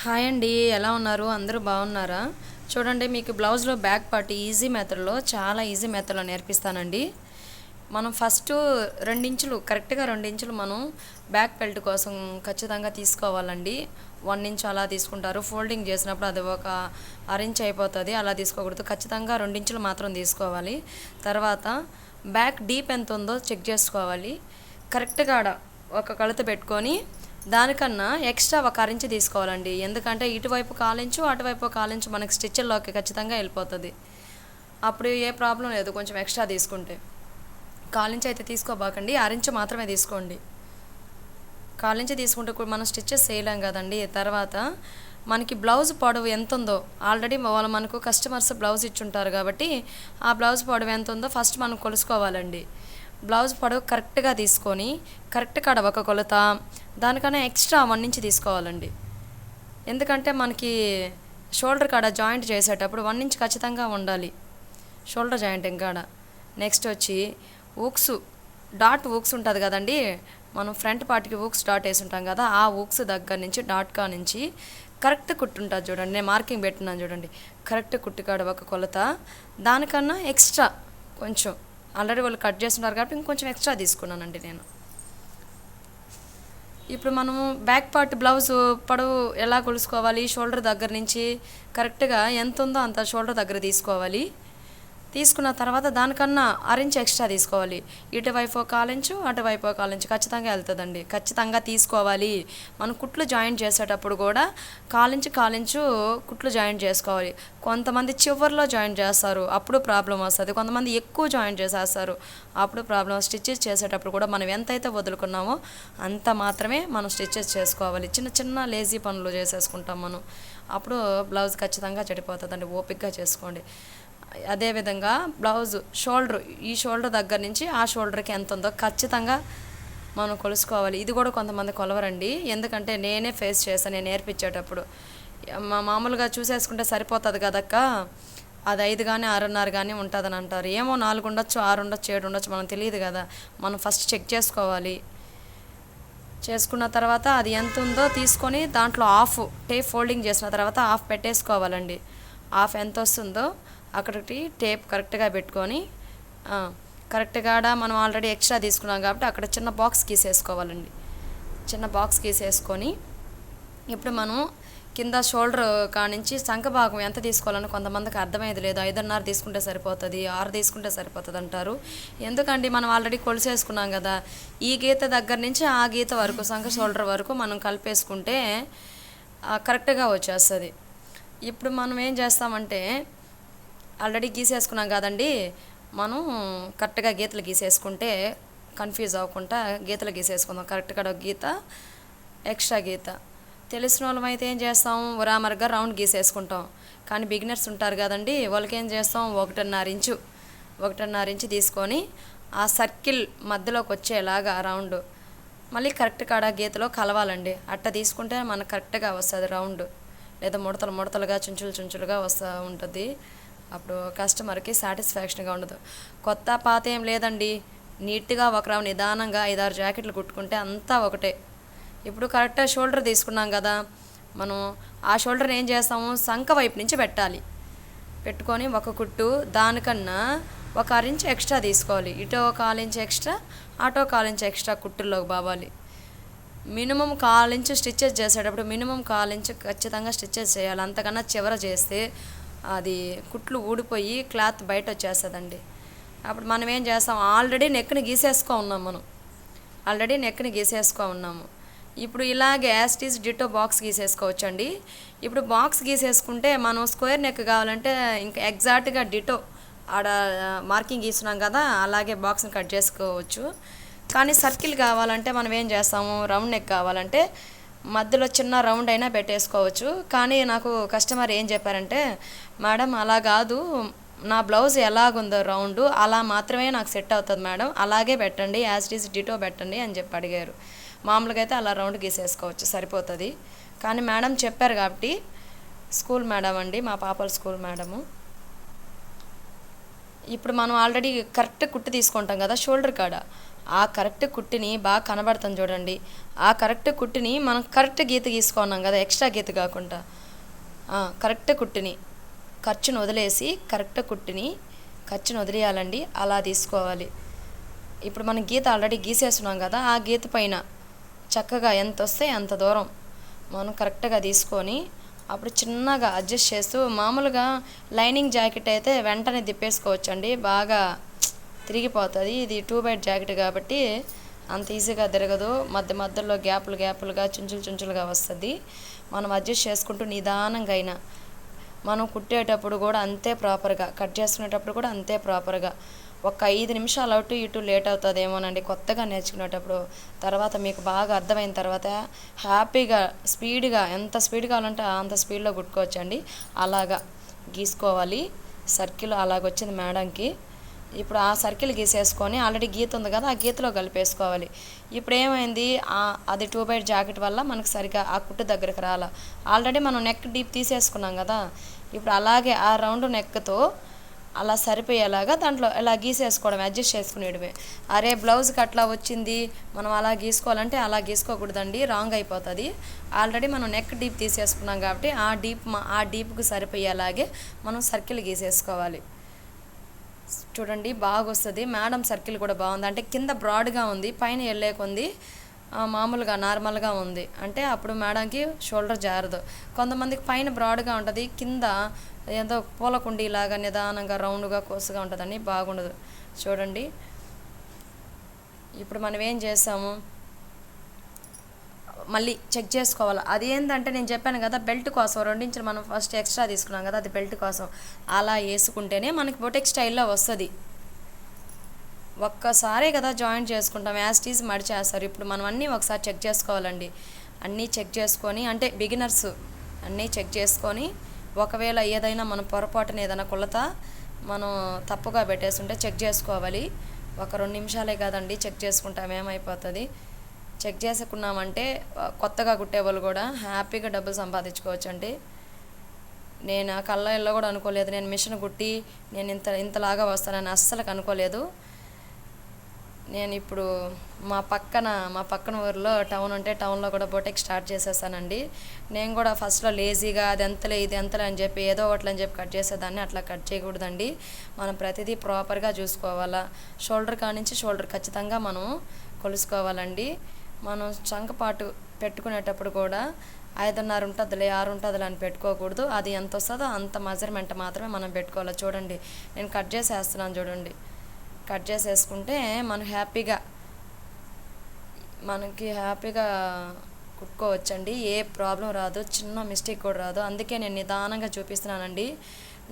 Hi అండి, ఎలా ఉన్నారు? అందరూ బాగున్నారా? చూడండి, మీకు బ్లౌజ్లో బ్యాక్ పార్ట్ ఈజీ మెథడ్లో, చాలా ఈజీ మెథడ్లో నేర్పిస్తానండి. మనం ఫస్ట్ రెండించులు, కరెక్ట్గా రెండించులు మనం బ్యాక్ బెల్ట్ కోసం ఖచ్చితంగా తీసుకోవాలండి. 1 ఇంచ్ అలా తీసుకుంటారు. ఫోల్డింగ్ చేసినప్పుడు అది ఒక అరెంజ్ అయిపోతుంది, అలా తీసుకోకూడదు. ఖచ్చితంగా రెండించులు మాత్రం తీసుకోవాలి. తర్వాత బ్యాక్ డీప్ ఎంత ఉందో చెక్ చేసుకోవాలి. కరెక్ట్గా ఒక కళత పెట్టుకొని దానికన్నా ఎక్స్ట్రా ఒక అరించి తీసుకోవాలండి. ఎందుకంటే ఇటువైపు కాలించు, అటువైపు కాలించు మనకి స్టిచ్ల్లోకి ఖచ్చితంగా వెళ్ళిపోతుంది. అప్పుడు ఏ ప్రాబ్లం లేదు కొంచెం ఎక్స్ట్రా తీసుకుంటే. కాలించి అయితే తీసుకోబాకండి, అరించి మాత్రమే తీసుకోండి. కాలించి తీసుకుంటే కూడా మనం స్టిచ్చెస్ చేయలేం కదండి. తర్వాత మనకి బ్లౌజ్ పొడవు ఎంత ఉందో, ఆల్రెడీ వాళ్ళు మనకు కస్టమర్స్ బ్లౌజ్ ఇచ్చుంటారు కాబట్టి ఆ బ్లౌజ్ పొడవు ఎంత ఉందో ఫస్ట్ మనం కొలుసుకోవాలండి. బ్లౌజ్ పొడవు కరెక్ట్గా తీసుకొని కరెక్ట్ కాడ ఒక కొలత, దానికన్నా ఎక్స్ట్రా 1 ఇంచ్ తీసుకోవాలండి. ఎందుకంటే మనకి షోల్డర్ కాడ జాయింట్ చేసేటప్పుడు 1 ఇంచ్ ఖచ్చితంగా ఉండాలి షోల్డర్ జాయింటింగ్ కాడ. నెక్స్ట్ వచ్చి ఊక్స్, డాట్ ఊక్స్ ఉంటుంది కదండి, మనం ఫ్రంట్ పార్ట్కి ఊక్స్ డాట్ వేసి ఉంటాం కదా, ఆ ఊక్స్ దగ్గర నుంచి డాట్ కా నుంచి కరెక్ట్ కుట్టు ఉంటుంది చూడండి, నేను మార్కింగ్ పెట్టినాను చూడండి, కరెక్ట్ కుట్టు కాడ ఒక కొలత, దానికన్నా ఎక్స్ట్రా కొంచెం, ఆల్రెడీ వాళ్ళు కట్ చేస్తున్నారు కాబట్టి ఇంకొంచెం ఎక్స్ట్రా తీసుకున్నానండి నేను. ఇప్పుడు మనము బ్యాక్ పార్ట్ బ్లౌజ్ పొడవు ఎలా కొలుసుకోవాలి, షోల్డర్ దగ్గర నుంచి కరెక్ట్గా ఎంత ఉందో అంత షోల్డర్ దగ్గర తీసుకోవాలి. తీసుకున్న తర్వాత దానికన్నా అరించి ఎక్స్ట్రా తీసుకోవాలి. ఇటువైపు కాలించు, అటువైపు కాలించు ఖచ్చితంగా వెళ్తుందండి. ఖచ్చితంగా తీసుకోవాలి. మనం కుట్లు జాయింట్ చేసేటప్పుడు కూడా కాలించు కుట్లు జాయింట్ చేసుకోవాలి. కొంతమంది చివర్లో జాయింట్ చేస్తారు, అప్పుడు ప్రాబ్లం వస్తుంది. కొంతమంది ఎక్కువ జాయింట్ చేసేస్తారు, అప్పుడు ప్రాబ్లం. స్టిచ్చెస్ చేసేటప్పుడు కూడా మనం ఎంతైతే వదులుకున్నామో అంత మాత్రమే మనం స్టిచ్చెస్ చేసుకోవాలి. చిన్న చిన్న లేజీ పనులు చేసేసుకుంటాం మనం, అప్పుడు బ్లౌజ్ ఖచ్చితంగా చెడిపోతుందండి. ఓపికగా చేసుకోండి. అదేవిధంగా బ్లౌజ్ షోల్డర్, ఈ షోల్డర్ దగ్గర నుంచి ఆ షోల్డర్కి ఎంత ఉందో ఖచ్చితంగా మనం కొలుసుకోవాలి. ఇది కూడా కొంతమంది కొలవరండి, ఎందుకంటే నేనే ఫేస్ చేశాను నేను నేర్పించేటప్పుడు. మామూలుగా చూసేసుకుంటే సరిపోతుంది కదక్క, అది 5 కానీ 6.5 కానీ ఉంటుందని అంటారు. ఏమో 4 ఉండొచ్చు, 6 ఉండొచ్చు, 7 ఉండొచ్చు, మనకు తెలియదు కదా. మనం ఫస్ట్ చెక్ చేసుకోవాలి. చేసుకున్న తర్వాత అది ఎంత ఉందో తీసుకొని దాంట్లో హాఫ్ టేప్ ఫోల్డింగ్ చేసిన తర్వాత హాఫ్ పెట్టేసుకోవాలండి. హాఫ్ ఎంత వస్తుందో అక్కడికి టేప్ కరెక్ట్గా పెట్టుకొని, కరెక్ట్గా మనం ఆల్రెడీ ఎక్స్ట్రా తీసుకున్నాం కాబట్టి అక్కడ చిన్న బాక్స్ గీసేసుకోవాలండి. చిన్న బాక్స్ గీసేసుకొని ఇప్పుడు మనం కింద షోల్డర్ కానించి సంఖ భాగం ఎంత తీసుకోవాలని కొంతమందికి అర్థమయ్యేది లేదు. 5.5 తీసుకుంటే సరిపోతుంది, 6 తీసుకుంటే సరిపోతుంది అంటారు. ఎందుకండి, మనం ఆల్రెడీ కొలిసేసుకున్నాం కదా. ఈ గీత దగ్గర నుంచి ఆ గీత వరకు, సంఖ షోల్డర్ వరకు మనం కలిపేసుకుంటే కరెక్ట్గా వచ్చేస్తుంది. ఇప్పుడు మనం ఏం చేస్తామంటే ఆల్రెడీ గీసేసుకున్నాం కదండి, మనం కరెక్ట్గా గీతలు గీసేసుకుంటే కన్ఫ్యూజ్ అవ్వకుండా గీతలు గీసేసుకుందాం. కరెక్ట్గా ఒక గీత, ఎక్స్ట్రా గీత. తెలిసిన వాళ్ళం అయితే ఏం చేస్తాం, రామర్గా రౌండ్ గీసేసుకుంటాం. కానీ బిగినర్స్ ఉంటారు కదండి, వాళ్ళకి ఏం చేస్తాం, 1.5 ఇంచు తీసుకొని ఆ సర్కిల్ మధ్యలోకి వచ్చేలాగా రౌండ్ మళ్ళీ కరెక్ట్ కాడ గీతలో కలవాలండి. అట్ట తీసుకుంటే మనకు కరెక్ట్గా వస్తుంది రౌండ్. లేదా ముడతలుగా చుంచులుగా వస్తూ ఉంటుంది. అప్పుడు కస్టమర్కి సాటిస్ఫాక్షన్గా ఉండదు. కొత్త పాత ఏం లేదండి, నీట్గా ఒక రౌండ్ నిదానంగా 5-6 జాకెట్లు కుట్టుకుంటే అంతా ఒకటే. ఇప్పుడు కరెక్ట్గా షోల్డర్ తీసుకున్నాం కదా, మనం ఆ షోల్డర్ని ఏం చేస్తాము, సంఖ వైపు నుంచి పెట్టాలి. పెట్టుకొని ఒక కుట్టు, దానికన్నా 1 ఇంచ్ ఎక్స్ట్రా తీసుకోవాలి. ఇటో 1/4 ఇంచ్ ఎక్స్ట్రా, అటో 1/4 ఇంచ్ ఎక్స్ట్రా కుట్టుల్లోకి బావాలి. మినిమం 1/4 ఇంచ్ స్టిచ్చెస్ చేసేటప్పుడు మినిమం 1/4 ఇంచ్ ఖచ్చితంగా స్టిచ్చెస్ చేయాలి. అంతకన్నా చివర చేస్తే అది కుట్లు ఊడిపోయి క్లాత్ బయట వచ్చేస్తుందండి. అప్పుడు మనం ఏం చేస్తాం, ఆల్రెడీ నెక్ని గీసేసుకో ఉన్నాము. ఇప్పుడు ఇలాగే యాస్టీస్ డిటో బాక్స్ గీసేసుకోవచ్చండి. ఇప్పుడు బాక్స్ గీసేసుకుంటే మనం స్క్వేర్ నెక్ కావాలంటే ఇంకా ఎగ్జాక్ట్గా డిటో ఆడ మార్కింగ్ గీస్తున్నాం కదా, అలాగే బాక్స్ని కట్ చేసుకోవచ్చు. కానీ సర్కిల్ కావాలంటే మనం ఏం చేస్తాము, రౌండ్ నెక్ కావాలంటే మధ్యలో చిన్న రౌండ్ అయినా పెట్టేసుకోవచ్చు. కానీ నాకు కస్టమర్ ఏం చెప్పారంటే, మేడం అలా కాదు, నా బ్లౌజ్ ఎలాగుందో రౌండ్ అలా మాత్రమే నాకు సెట్ అవుతుంది మేడం, అలాగే పెట్టండి, యాజ్ ఇట్ ఈజ్ డిటో పెట్టండి అని చెప్పి అడిగారు. మామూలుగా అయితే అలా రౌండ్ గీసేసుకోవచ్చు, సరిపోతుంది. కానీ మేడం చెప్పారు కాబట్టి, స్కూల్ మేడం అండి, మా పాపల స్కూల్ మేడము. ఇప్పుడు మనం ఆల్రెడీ కరెక్ట్ కుట్టు తీసుకుంటాం కదా షోల్డర్ కాడ, ఆ కరెక్ట్ కుట్టిని బాగా కనబడుతుంది చూడండి. ఆ కరెక్ట్ కుట్టిని మనం కరెక్ట్ గీత గీసుకున్నాం కదా, ఎక్స్ట్రా గీత కాకుండా కరెక్ట్ కుట్టిని ఖర్చును వదిలేసి కరెక్ట్ కుట్టిని ఖర్చును వదిలేయాలండి. అలా తీసుకోవాలి. ఇప్పుడు మనం గీత ఆల్రెడీ గీసేస్తున్నాం కదా, ఆ గీత పైన చక్కగా ఎంత వస్తే అంత దూరం మనం కరెక్ట్గా తీసుకొని అప్పుడు చిన్నగా అడ్జస్ట్ చేస్తూ, మామూలుగా లైనింగ్ జాకెట్ అయితే వెంటనే తిప్పేసుకోవచ్చండి, బాగా తిరిగిపోతుంది. ఇది 2 బైట్ జాకెట్ కాబట్టి అంత ఈజీగా తిరగదు, మధ్య మధ్యలో గ్యాపులుగా చుంచులుగా వస్తుంది. మనం అడ్జస్ట్ చేసుకుంటూ నిదానంగా అయినా మనం కుట్టేటప్పుడు కూడా అంతే ప్రాపర్గా, కట్ చేసుకునేటప్పుడు కూడా అంతే ప్రాపర్గా. ఒక 5 నిమిషాలు అటు ఇటు లేట్ అవుతుందేమోనండి కొత్తగా నేర్చుకునేటప్పుడు. తర్వాత మీకు బాగా అర్థమైన తర్వాత హ్యాపీగా స్పీడ్గా, ఎంత స్పీడ్ కావాలంటే అంత స్పీడ్లో కుట్టుకోవచ్చండి. అలాగా గీసుకోవాలి. సర్కిల్ అలాగొచ్చింది మేడంకి. ఇప్పుడు ఆ సర్కిల్ గీసేసుకొని ఆల్రెడీ గీత ఉంది కదా, ఆ గీతలో కలిపేసుకోవాలి. ఇప్పుడు ఏమైంది, అది 2 బైట్ జాకెట్ వల్ల మనకు సరిగా ఆ కుట్టు దగ్గరకు రాలా. ఆల్రెడీ మనం నెక్ డీప్ తీసేసుకున్నాం కదా, ఇప్పుడు అలాగే ఆ రౌండ్ నెక్తో అలా సరిపోయేలాగా దాంట్లో ఇలా గీసేసుకోవడం, అడ్జస్ట్ చేసుకునేటివే. అరే బ్లౌజ్కి అట్లా వచ్చింది మనం అలా గీసుకోవాలంటే అలా గీసుకోకూడదండి, రాంగ్ అయిపోతుంది. ఆల్రెడీ మనం నెక్ డీప్ తీసేసుకున్నాం కాబట్టి ఆ డీప్కి సరిపోయేలాగే మనం సర్కిల్ గీసేసుకోవాలి. చూడండి బాగా వస్తుంది. మేడం సర్కిల్ కూడా బాగుంది, అంటే కింద బ్రాడ్గా ఉంది, పైన వెళ్ళేకొంది మామూలుగా నార్మల్గా ఉంది, అంటే అప్పుడు మేడంకి షోల్డర్ జారదు. కొంతమందికి పైన బ్రాడ్గా ఉంటుంది, కింద ఏదో పూలకుండి లాగా నిదానంగా రౌండ్గా కోసుగా ఉంటుందని బాగుండదు. చూడండి ఇప్పుడు మనం ఏం చేసాము, మళ్ళీ చెక్ చేసుకోవాలి. అది ఏంటంటే నేను చెప్పాను కదా, బెల్ట్ కోసం 2 ఇంచులు మనం ఫస్ట్ ఎక్స్ట్రా తీసుకున్నాం కదా, అది బెల్ట్ కోసం. అలా వేసుకుంటేనే మనకి బొటెక్ స్టైల్లో వస్తుంది. ఒక్కసారే కదా జాయింట్ చేసుకుంటాం, యాస్టీస్ మడిచేస్తారు. ఇప్పుడు మనం అన్నీ ఒకసారి చెక్ చేసుకోవాలండి. అన్నీ చెక్ చేసుకొని, అంటే బిగినర్స్ అన్నీ చెక్ చేసుకొని, ఒకవేళ ఏదైనా మనం పొరపాటున ఏదైనా కొలత మనం తప్పుగా పెట్టేస్తుంటే చెక్ చేసుకోవాలి. ఒక 2 నిమిషాలే కదండి చెక్ చేసుకుంటాం, ఏమైపోతుంది. చెక్ చేసుకున్నామంటే కొత్తగా కుట్టేవాళ్ళు కూడా హ్యాపీగా డబ్బులు సంపాదించుకోవచ్చు అండి. నేను ఆ కళ్ళల్లో కూడా అనుకోలేదు, నేను మిషన్ కుట్టి నేను ఇంతలాగా వస్తానని అస్సలు అనుకోలేదు. నేను ఇప్పుడు మా పక్కన ఊరిలో టౌన్ ఉంటే టౌన్లో కూడా బొటెక్ స్టార్ట్ చేసేసానండి. నేను కూడా ఫస్ట్లో లేజీగా అది ఎంతలే ఇది ఎంతలే అని చెప్పి ఏదో ఒకటి అని చెప్పి కట్ చేసేదాన్ని. అట్లా కట్ చేయకూడదండి, మనం ప్రతిదీ ప్రాపర్గా చూసుకోవాలా. షోల్డర్ కానించి షోల్డర్ ఖచ్చితంగా మనం కొలుసుకోవాలండి. మనం చంకపాటు పెట్టుకునేటప్పుడు కూడా 5.5 ఉంటుందిలే 6 ఉంటుందిలే అని పెట్టుకోకూడదు. అది ఎంత వస్తుందో అంత మెజర్మెంట్ మాత్రమే మనం పెట్టుకోవాలి. చూడండి నేను కట్ చేసేస్తున్నాను, చూడండి కట్ చేసేసుకుంటే మనకి హ్యాపీగా కుట్టుకోవచ్చండి. ఏ ప్రాబ్లం రాదు, చిన్న మిస్టేక్ కూడా రాదు. అందుకే నేను నిదానంగా చూపిస్తున్నానండి.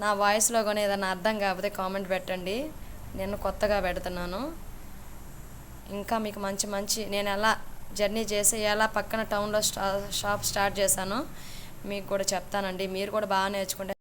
నా వాయిస్లో కానీ ఏదైనా అర్థం కాకపోతే కామెంట్ పెట్టండి, నేను కొత్తగా పెడుతున్నాను. ఇంకా మీకు మంచి నేను ఎలా జర్నీ చేసి ఎలా పక్కన టౌన్లో షాప్ స్టార్ట్ చేశానో మీకు కూడా చెప్తానండి. మీరు కూడా బాగా నేర్చుకుంటే